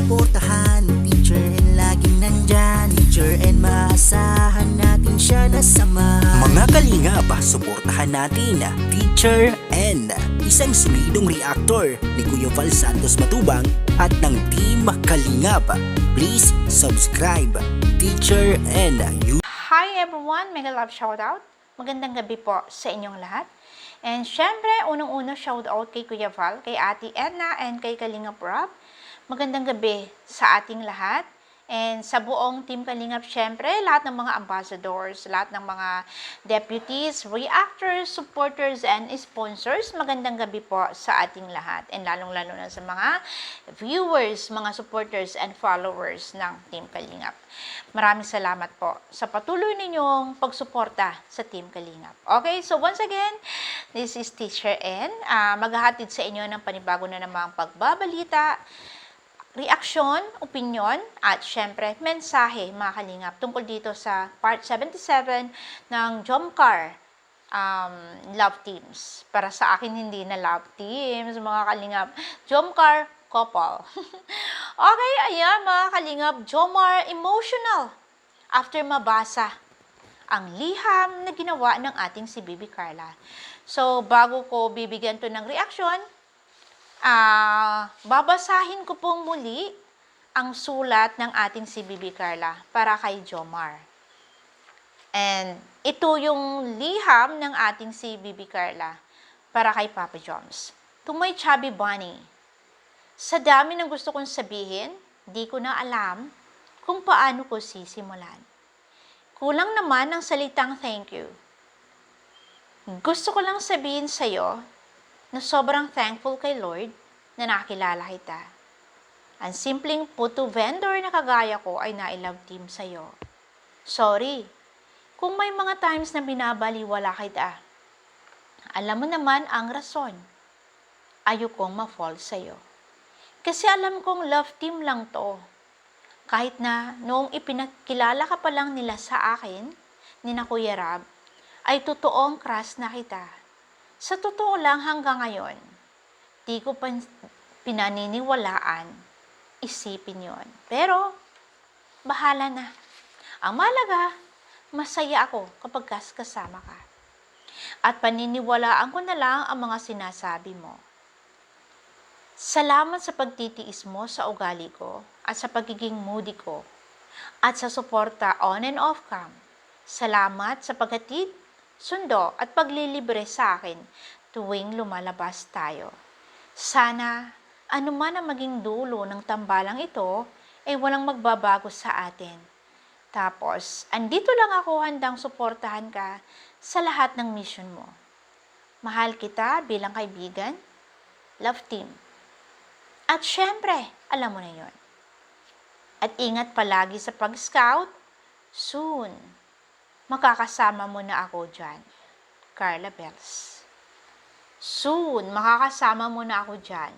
suportahan, teacher and laging nandyan, teacher and maasahan natin siya na samahan. Mga kalingap, suportahan natin teacher and isang solidong reactor ni Kuya Val Santos Matubang at ng Team Kalingap. Please subscribe teacher and Hi everyone, mega love shoutout. Magandang gabi po sa inyong lahat. And syempre, unang-una shoutout kay Kuya Val, kay Ate Edna, and kay Kalingap Rob. Magandang gabi sa ating lahat. And sa buong Team Kalingap, syempre, lahat ng mga ambassadors, lahat ng mga deputies, reactors, supporters, and sponsors, magandang gabi po sa ating lahat. And lalong-lalo na sa mga viewers, mga supporters, and followers ng Team Kalingap. Maraming salamat po sa patuloy ninyong pagsuporta sa Team Kalingap. Okay, so once again, this is Teacher N. Maghahatid sa inyo ng panibago na namang pagbabalita, reaksyon, opinyon, at syempre, mensahe, mga kalingap, tungkol dito sa part 77 ng Jomcar Love Teams. Para sa akin, hindi na Love Teams, mga kalingap. Jomcar Couple. Okay, ayan, mga kalingap, Jomar emotional after mabasa ang liham na ginawa ng ating si Bibi Carla. So, bago ko bibigyan to ng reaksyon, babasahin ko pong muli ang sulat ng ating si Bibi Carla para kay Jomar. And ito yung liham ng ating si Bibi Carla para kay Papa Joms. To my chubby bunny, sa dami ng gusto kong sabihin, di ko na alam kung paano ko sisimulan. Kulang naman ang salitang thank you. Gusto ko lang sabihin sa'yo na sobrang thankful kay Lord na nakilala kita. Ang simpleng puto vendor na kagaya ko ay na-love team sa'yo. Sorry, kung may mga times na binabaliwala kita. Alam mo naman ang rason. Ayokong ma-fall sa'yo. Kasi alam kong love team lang to. Kahit na noong ipinakilala ka pa lang nila sa akin, ni na Kuya Rab, ay totoong crush na kita. Sa totoo lang hanggang ngayon, di ko pa pinaniniwalaan, isipin yon. Pero, bahala na. Ang malaga, masaya ako kapag kasama ka. At paniniwalaan ko na lang ang mga sinasabi mo. Salamat sa pagtitiis mo sa ugali ko at sa pagiging moody ko at sa suporta on and off cam. Salamat sa paghatid, sundo at paglilibre sa akin tuwing lumalabas tayo. Sana, anuman ang maging dulo ng tambalang ito, ay walang magbabago sa atin. Tapos, andito lang ako handang suportahan ka sa lahat ng mission mo. Mahal kita bilang kaibigan, love team. At syempre, alam mo na yon. At ingat palagi sa pag-scout, soon, makakasama mo na ako dyan. Carla Bells. Soon, makakasama mo na ako dyan.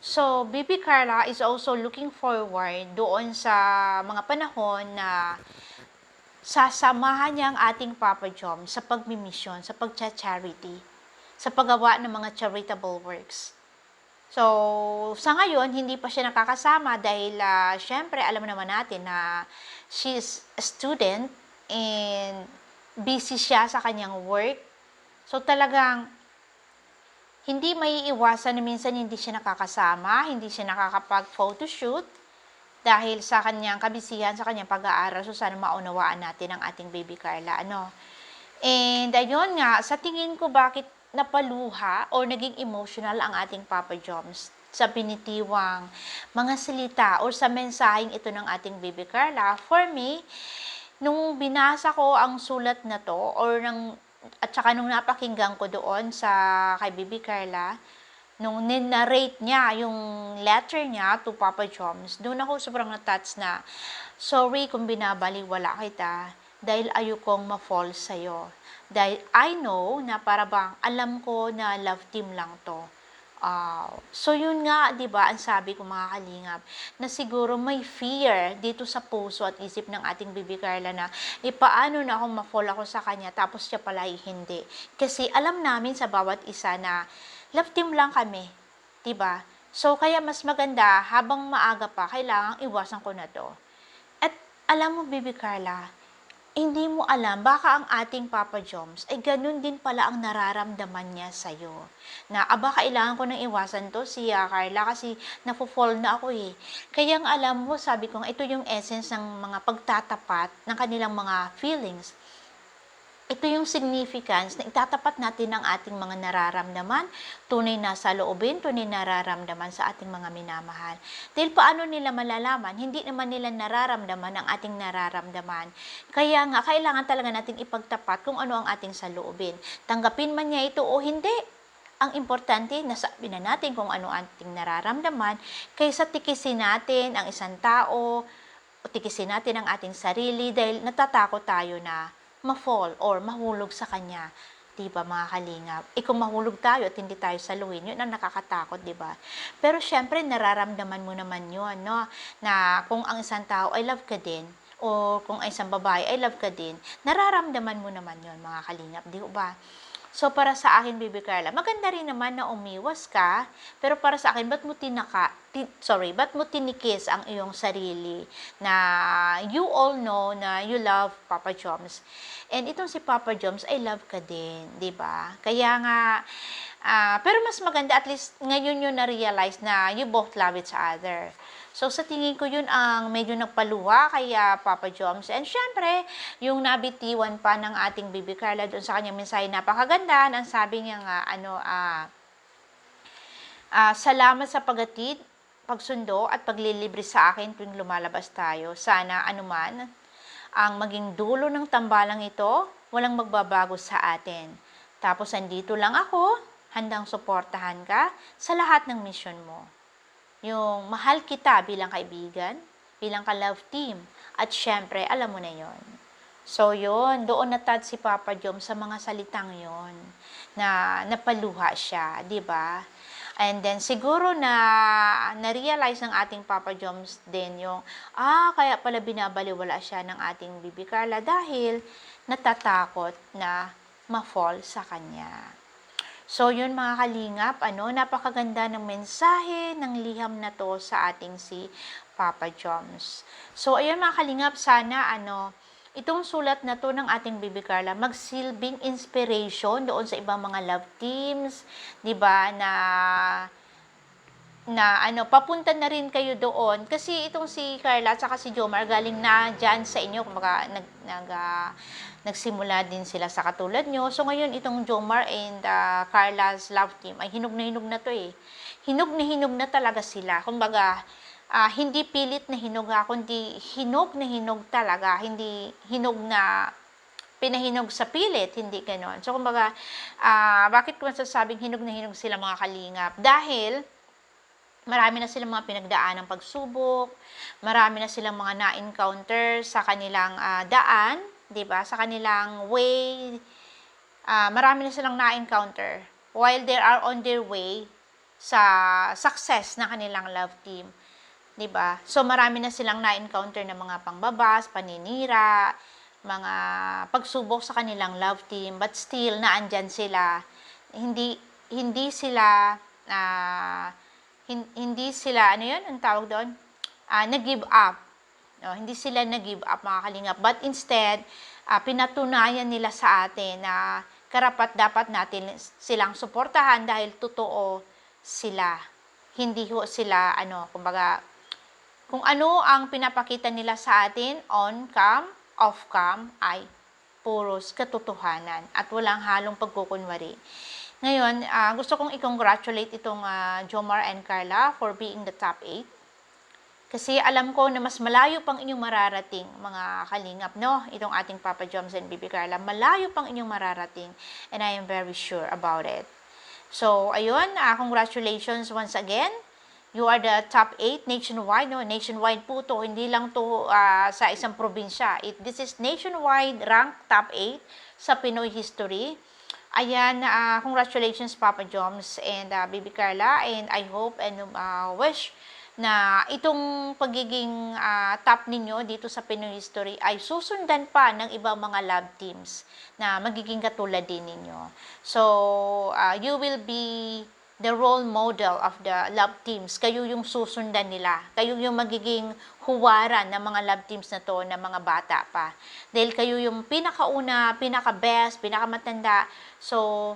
So, Bibi Carla is also looking forward doon sa mga panahon na sasamahan niya ang ating Papa Jom sa pagmimisyon, sa pagcha-charity, sa paggawa ng mga charitable works. So, sa ngayon, hindi pa siya nakakasama dahil, syempre, alam naman natin na she's a student and busy siya sa kanyang work. So, talagang, hindi maiiwasan na minsan hindi siya nakakasama, hindi siya nakakapag-photoshoot dahil sa kanyang kabisihan, sa kanyang pag-aaral. So, sana maunawaan natin ang ating Baby Carla. And, ayun nga, sa tingin ko bakit napaluha o naging emotional ang ating Papa Joms sa binitiwang mga salita o sa mensaheng ito ng ating Baby Carla. For me, nung binasa ko ang sulat na to at saka nung napakinggan ko doon sa kay Bibi Carla, nung ninarrate niya yung letter niya to Papa Joms, doon ako sobrang na-touch na, sorry kung binabaliwala kita dahil ayokong ma-fall sa'yo. Dahil I know na para bang alam ko na love team lang to. So yun nga, 'di ba, ang sabi ko mga kalingap, na siguro may fear dito sa puso at isip ng ating Bibi Carla na paano na akong ma-fall ako sa kanya tapos siya pala hindi. Kasi alam namin sa bawat isa na love team lang kami, 'di ba? So, kaya mas maganda, habang maaga pa, kailangang iwasan ko na to. At alam mo, Bibi Carla, hindi mo alam, baka ang ating Papa Joms ay ganun din pala ang nararamdaman niya sa'yo. Na, kailangan ko nang iwasan to, si Carla, kasi napofall na ako eh. Kaya nga alam mo, sabi ko, ito yung essence ng mga pagtatapat ng kanilang mga feelings. Ito yung significance na itatapat natin ang ating mga nararamdaman, tunay na saloobin, tunay na nararamdaman sa ating mga minamahal. Dahil paano nila malalaman? Hindi naman nila nararamdaman ang ating nararamdaman. Kaya nga, kailangan talaga natin ipagtapat kung ano ang ating saloobin. Tanggapin man niya ito o hindi. Ang importante, nasabi na natin kung ano ang ating nararamdaman, kaysa tikisin natin ang isang tao, o tikisin natin ang ating sarili dahil natatakot tayo na ma-fall or mahulog sa kanya. Diba mga kalingap? Kung mahulog tayo at hindi tayo saluhin, yun ang nakakatakot, diba? Pero syempre, nararamdaman mo naman yun, no? Na kung ang isang tao ay love ka din, o kung ang isang babae ay love ka din, nararamdaman mo naman yun, mga kalingap, di ba? So, para sa akin, Bibi Carla, maganda rin naman na umiwas ka, pero para sa akin, ba't mo tinikis ang iyong sarili na you all know na you love Papa Joms. And itong si Papa Joms, I love ka din, di ba? Kaya nga, pero mas maganda, at least ngayon yun na-realize na you both love each other. So, sa tingin ko yun ang medyo nagpaluha kay Papa Joms. And syempre, yung nabitiwan pa ng ating Bibi Carla doon sa kanyang mensahe, napakaganda. Ang sabi niya nga, salamat sa paghatid, pagsundo at paglilibre sa akin tuwing lumalabas tayo. Sana anuman ang maging dulo ng tambalang ito, walang magbabago sa atin. Tapos, andito lang ako, handang suportahan ka sa lahat ng misyon mo. Yung mahal kita bilang kaibigan, bilang ka-love team, at syempre, alam mo na yon. So, yon, doon natouch si Papa Jom sa mga salitang yon, na napaluha siya, di ba? And then, siguro na-realize ng ating Papa Joms din yung, kaya pala binabaliwala siya ng ating Bibi Carla dahil natatakot na ma-fall sa kanya. So, yun mga kalingap, napakaganda ng mensahe ng liham na to sa ating si Papa Joms. So, ayun mga kalingap, sana itong sulat na to ng ating Bibi Carla magsilbing inspiration doon sa ibang mga love teams, 'di ba? Na papunta na rin kayo doon kasi itong si Carla at saka si Jomar galing na diyan sa inyo, kumbaga nagsimula din sila sa katulad nyo. So ngayon itong Jomar and Carla's love team ay hinog na to eh. Hinog na talaga sila. Kumbaga hindi pilit na hinog kundi hinog na hinog talaga. Hindi hinog na pinahinog sa pilit, hindi ganon. So kumbaga bakit ko masasabing hinog na hinog sila mga kalingap? Dahil marami na silang mga pinagdaan ng pagsubok, marami na silang mga na-encounter sa kanilang daan, 'di ba? Sa kanilang way, marami na silang na-encounter while they are on their way sa success ng kanilang love team, 'di ba? So marami na silang na-encounter na mga pangbabas, paninira, mga pagsubok sa kanilang love team, but still naandyan sila. Hindi sila ang tawag doon? Nag-give up. No, hindi sila nag-give up mga kalingap. But instead, pinatunayan nila sa atin na karapat dapat natin silang suportahan dahil totoo sila. Hindi ho sila, kumbaga, kung ano ang pinapakita nila sa atin, on-cam, off-cam, ay puros katotohanan at walang halong pagkukunwari. Ngayon, gusto kong i-congratulate itong Jomar and Carla for being the top 8. Kasi alam ko na mas malayo pang inyong mararating, mga kalingap, no? Itong ating Papa Joms and Bibi Carla, malayo pang inyong mararating. And I am very sure about it. So, ayun, congratulations once again. You are the top 8 nationwide, no? Nationwide po to, hindi lang to sa isang probinsya. This is nationwide ranked top 8 sa Pinoy history. Ayan, congratulations Papa Joms and Bibi Carla, and I hope and wish na itong pagiging top ninyo dito sa Pinoy History ay susundan pa ng ibang mga love teams na magiging katulad din ninyo. So, you will be the role model of the love teams. Kayo yung susundan nila. Kayo yung magiging huwaran ng mga love teams na to ng mga bata pa. Dahil kayo yung pinakauna, pinaka-best, pinakamatanda. So,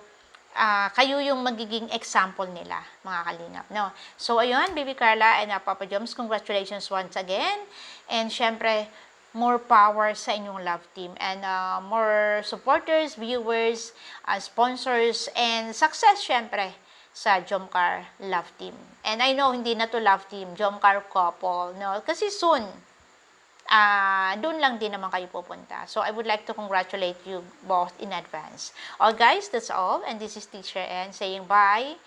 kayo yung magiging example nila, mga kalingap. No? So, ayun, Baby Carla and Papa Joms, congratulations once again. And syempre, more power sa inyong love team. And more supporters, viewers, sponsors, and success syempre sa Jomcar Love Team. And I know hindi na to Love Team, Jomcar Couple, no? Kasi soon, doon lang din naman kayo pupunta. So I would like to congratulate you both in advance. All guys, that's all. And this is Teacher N saying bye.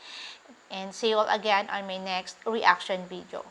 And see you all again on my next reaction video.